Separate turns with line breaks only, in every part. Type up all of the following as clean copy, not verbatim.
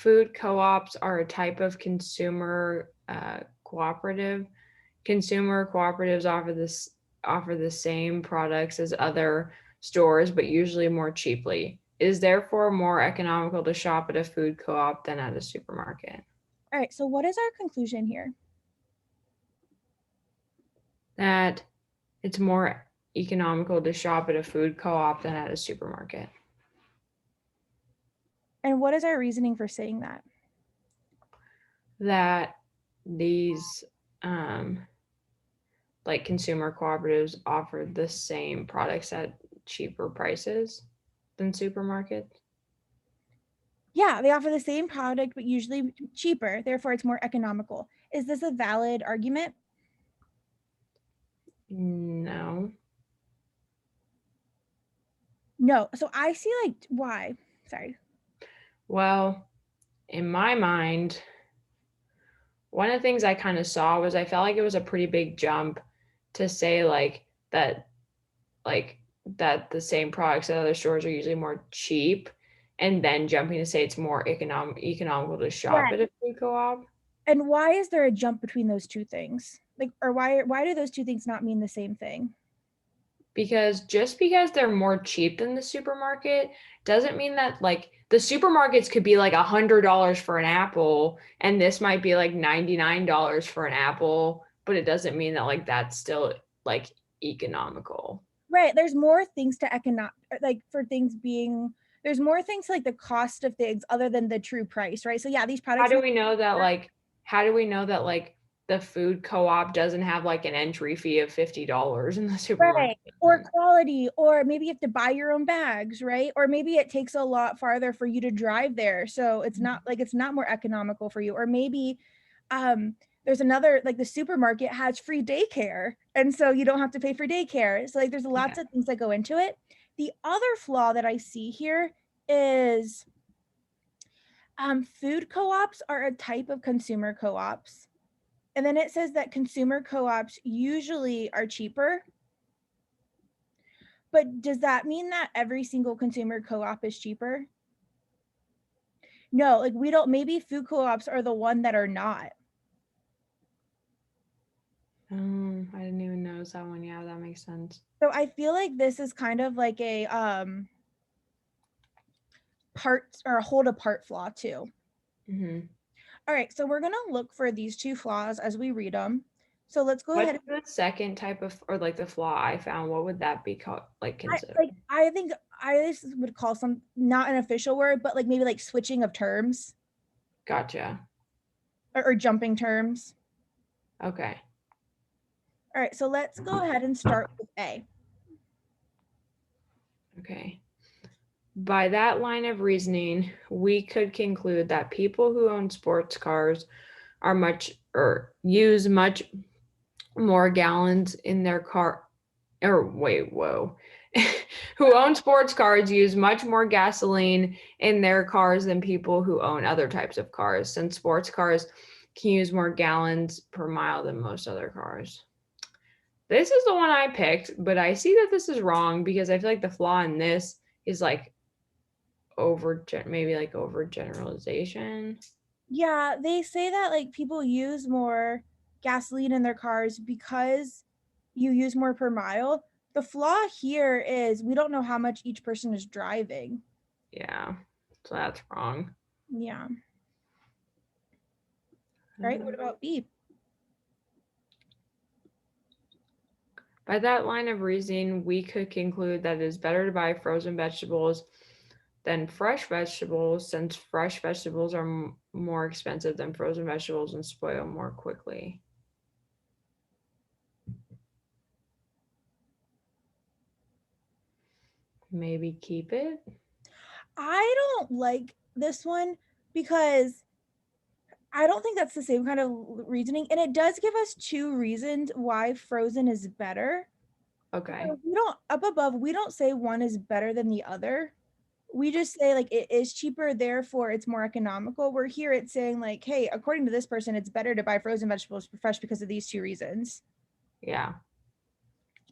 food co-ops are a type of consumer cooperative. Consumer cooperatives offer the same products as other stores, but usually more cheaply. It is therefore more economical to shop at a food co-op than at a supermarket.
All right, so what is our conclusion here?
That it's more economical to shop at a food co-op than at a supermarket.
And what is our reasoning for saying that?
That these like consumer cooperatives offer the same products at cheaper prices than supermarkets.
Yeah, they offer the same product, but usually cheaper. Therefore, it's more economical. Is this a valid argument?
No.
No. So I see like why. Sorry.
Well, in my mind, one of the things I kind of saw was I felt like it was a pretty big jump to say like that the same products at other stores are usually more cheap, and then jumping to say it's more economical to shop
Right.
at a food co-op.
And why is there a jump between those two things? Like, or why do those two things not mean the same thing?
Because just because they're more cheap than the supermarket doesn't mean that like the supermarkets could be like $100 for an apple and this might be like $99 for an apple, but it doesn't mean that like that's still like economical.
Right. There's more things to like for things being there's more things like the cost of things other than the true price, right? So yeah, these
How
products
do
might
we know that like how do we know that like the food co-op doesn't have like an entry fee of $50 in the supermarket?
right. Or quality, or maybe you have to buy your own bags, right? Or maybe it takes a lot farther for you to drive there. So it's not more economical for you. Or maybe there's another like the supermarket has free daycare. And so you don't have to pay for daycare. So like there's
Yeah.
lots of things that go into it. The other flaw that I see here is food co-ops are a type of consumer co-ops. And then it says that consumer co-ops usually are cheaper. But does that mean that every single consumer co-op is cheaper? No, like we don't, maybe food co-ops are the one that are not.
I didn't even notice that one. Yeah, that makes sense.
So I feel like this is kind of like a part or a hold apart flaw too.
Mm-hmm.
All right, so we're gonna look for these two flaws as we read them. So let's go
What's
ahead.
the second type of, or like the flaw I found? What would that be called, like considered?
I think this would call some not an official word, but like maybe like switching of terms
Gotcha.
or jumping terms.
Okay.
All right, so let's go ahead and start with A.
Okay. By that line of reasoning, we could conclude that people who own sports cars are much or use much more gallons in their car or wait, whoa. Who own sports cars use much more gasoline in their cars than people who own other types of cars, since sports cars can use more gallons per mile than most other cars. This is the one I picked, but I see that this is wrong because I feel like the flaw in this is like maybe like over generalization.
Yeah, they say that like people use more gasoline in their cars because you use more per mile. The flaw here is we don't know how much each person is driving.
Yeah, so that's wrong.
Yeah. All right. What about B?
By that line of reasoning, we could conclude that it is better to buy frozen vegetables than fresh vegetables, since fresh vegetables are more expensive than frozen vegetables and spoil more quickly. Maybe keep it.
I don't like this one because I don't think that's the same kind of reasoning. And it does give us two reasons why frozen is better.
Okay.
We don't, up above, we don't say one is better than the other. We just say like it is cheaper, therefore it's more economical. We're here it's saying like, hey, according to this person, it's better to buy frozen vegetables fresh because of these two reasons.
Yeah.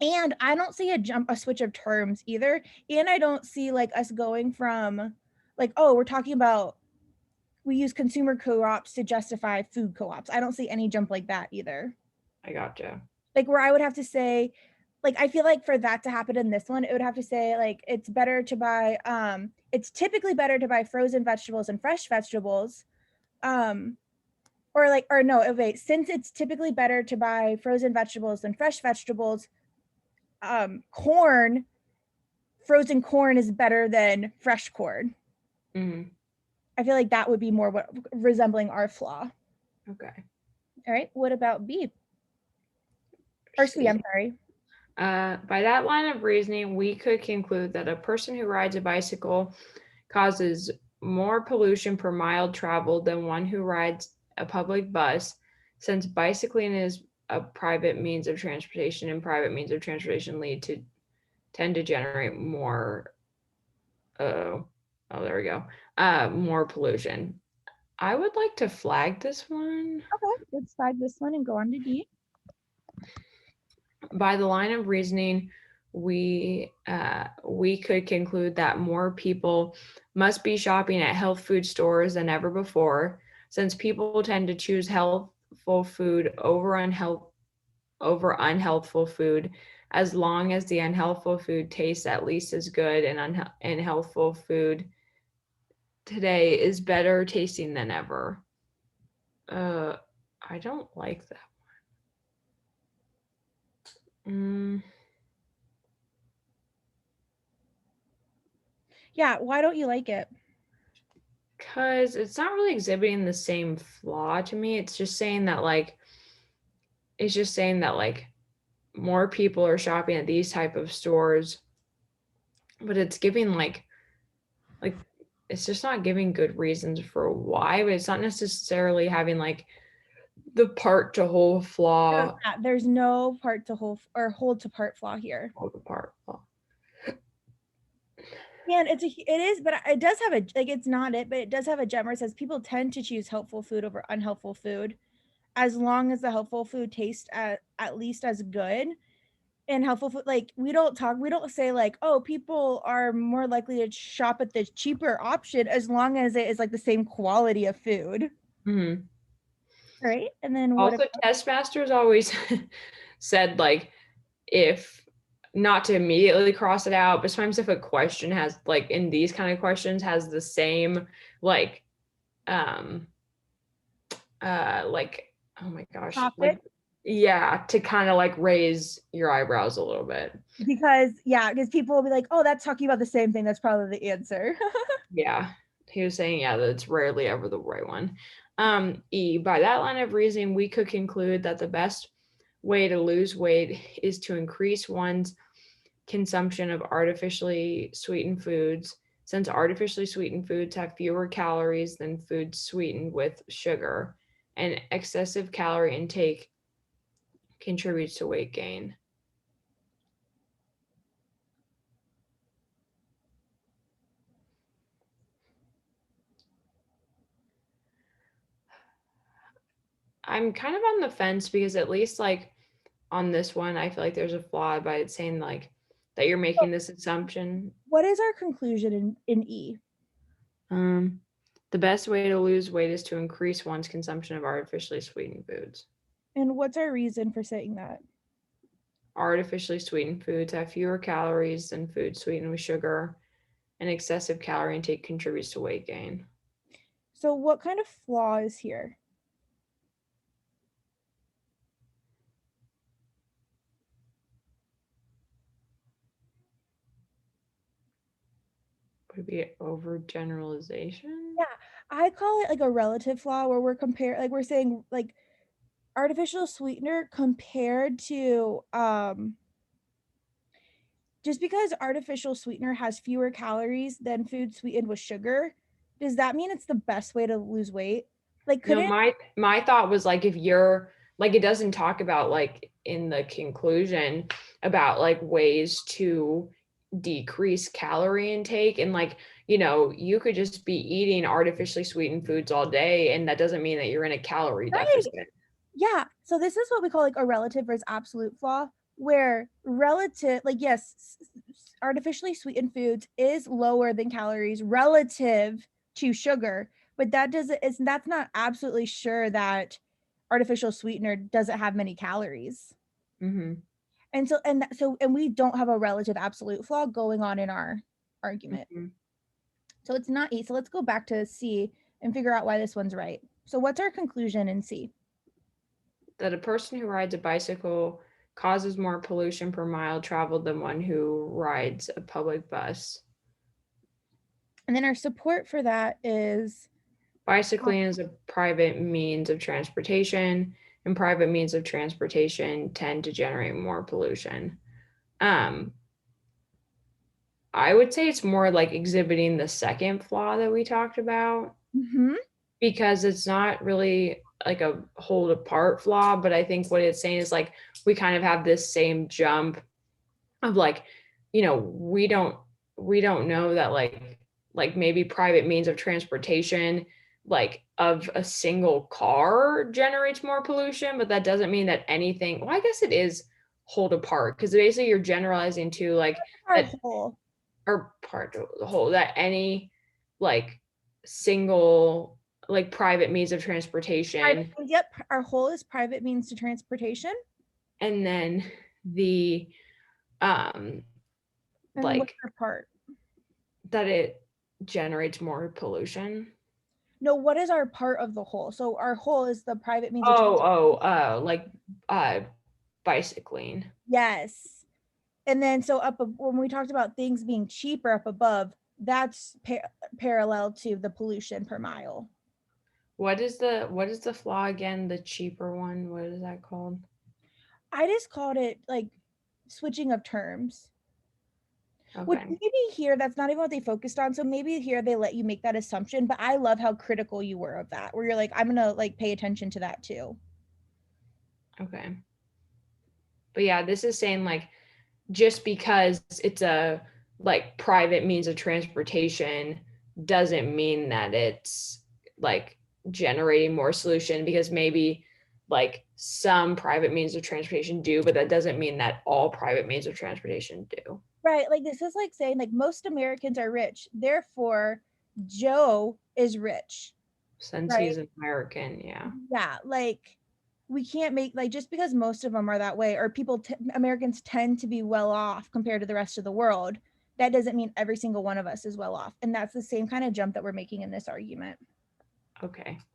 And I don't see a switch of terms either. And I don't see like us going from like, oh, we're talking about we use consumer co-ops to justify food co-ops. I don't see any jump like that either.
I gotcha.
Like where I would have to say, like, I feel like for that to happen in this one, it would have to say like it's better to buy it's typically better to buy frozen vegetables and fresh vegetables. Or like, or no, wait, since it's typically better to buy frozen vegetables than fresh vegetables, corn, frozen corn is better than fresh corn.
Mm-hmm.
I feel like that would be more what resembling our flaw.
Okay.
All right. What about B? Or C, I'm sorry.
By that line of reasoning, we could conclude that a person who rides a bicycle causes more pollution per mile traveled than one who rides a public bus, since bicycling is a private means of transportation and private means of transportation tend to generate more there we go. More pollution. I would like to flag this one.
Okay, let's flag this one and go on to D.
By the line of reasoning, we could conclude that more people must be shopping at health food stores than ever before, since people tend to choose healthful food over unhealthful food, as long as the unhealthful food tastes at least as good, and healthful food today is better tasting than ever. I don't like that one.
Yeah, why don't you like it?
Because it's not really exhibiting the same flaw to me. It's just saying that like more people are shopping at these type of stores, but it's giving like it's just not giving good reasons for why, but it's not necessarily having like the part to whole flaw.
There's no part to hold or hold to part flaw here.
Hold the part flaw.
And it is, but it does have a, like, it's not it, but it does have a gem where it says people tend to choose helpful food over unhelpful food, as long as the helpful food tastes at least as good. And helpful food, like we don't say like, oh, people are more likely to shop at the cheaper option as long as it is like the same quality of food.
Mm-hmm.
Right. And then what
Also,
about,
test masters always said like if not to immediately cross it out, but sometimes if a question has like in these kind of questions has the same like like oh my gosh like
topic?
yeah, to kind of like raise your eyebrows a little bit.
Because people will be like, oh, that's talking about the same thing, that's probably the answer.
Yeah, he was saying yeah that it's rarely ever the right one. E, by that line of reasoning, we could conclude that the best way to lose weight is to increase one's consumption of artificially sweetened foods, since artificially sweetened foods have fewer calories than foods sweetened with sugar, and excessive calorie intake contributes to weight gain. I'm kind of on the fence because at least like on this one, I feel like there's a flaw by it saying like that you're making this assumption.
What is our conclusion in E?
Um, the best way to lose weight is to increase one's consumption of artificially sweetened foods.
And what's our reason for saying that?
Artificially sweetened foods have fewer calories than foods sweetened with sugar, and excessive calorie intake contributes to weight gain.
So what kind of flaw is here?
Would it be overgeneralization?
Yeah, I call it like a relative flaw where we're saying like artificial sweetener compared to just because artificial sweetener has fewer calories than food sweetened with sugar, does that mean it's the best way to lose weight? Like
No,
couldn't
my thought was like if you're like it doesn't talk about like in the conclusion about like ways to decrease calorie intake, and like you could just be eating artificially sweetened foods all day and that doesn't mean that you're in a calorie
right.
deficit.
Yeah, so this is what we call like a relative versus absolute flaw, where relative, like yes, artificially sweetened foods is lower than calories relative to sugar, but that's not absolutely sure that artificial sweetener doesn't have many calories.
Mm-hmm.
And we don't have a relative absolute flaw going on in our argument.
Mm-hmm.
So it's not E. So let's go back to C and figure out why this one's right. So what's our conclusion in C?
That a person who rides a bicycle causes more pollution per mile traveled than one who rides a public bus.
And then our support for that is
Bicycling is a private means of transportation, and private means of transportation tend to generate more pollution. Um, I would say it's more like exhibiting the second flaw that we talked about,
mhm,
because it's not really like a hold apart flaw, but I think what it's saying is like we kind of have this same jump of like, we don't know that like maybe private means of transportation like of a single car generates more pollution, but that doesn't mean that anything, well, I guess it is hold apart, because basically you're generalizing to like
our
that,
whole.
or part of the whole, that any like single like private means of transportation,
Yep, our whole is private means to transportation.
and then the um
And what's
like
our part?
that it generates more pollution.
No, what is our part of the whole? So our whole is the private means of
Like uh bicycling.
yes. And then so when we talked about things being cheaper up above, that's parallel to the pollution per mile.
What is the flaw again? The cheaper one? What is that called?
I just called it like switching of terms. Which
Okay.
maybe here that's not even what they focused on. So maybe here they let you make that assumption, but I love how critical you were of that, where you're like, I'm gonna like pay attention to that too.
Okay. But yeah, this is saying like just because it's a like private means of transportation doesn't mean that it's like generating more solution, because maybe like some private means of transportation do, but that doesn't mean that all private means of transportation do.
Right. Like this is like saying like most Americans are rich, therefore Joe is rich.
Since
Right.
he's an American, yeah.
Yeah. Like we can't make like just because most of them are that way or Americans tend to be well off compared to the rest of the world, that doesn't mean every single one of us is well off. And that's the same kind of jump that we're making in this argument.
Okay. That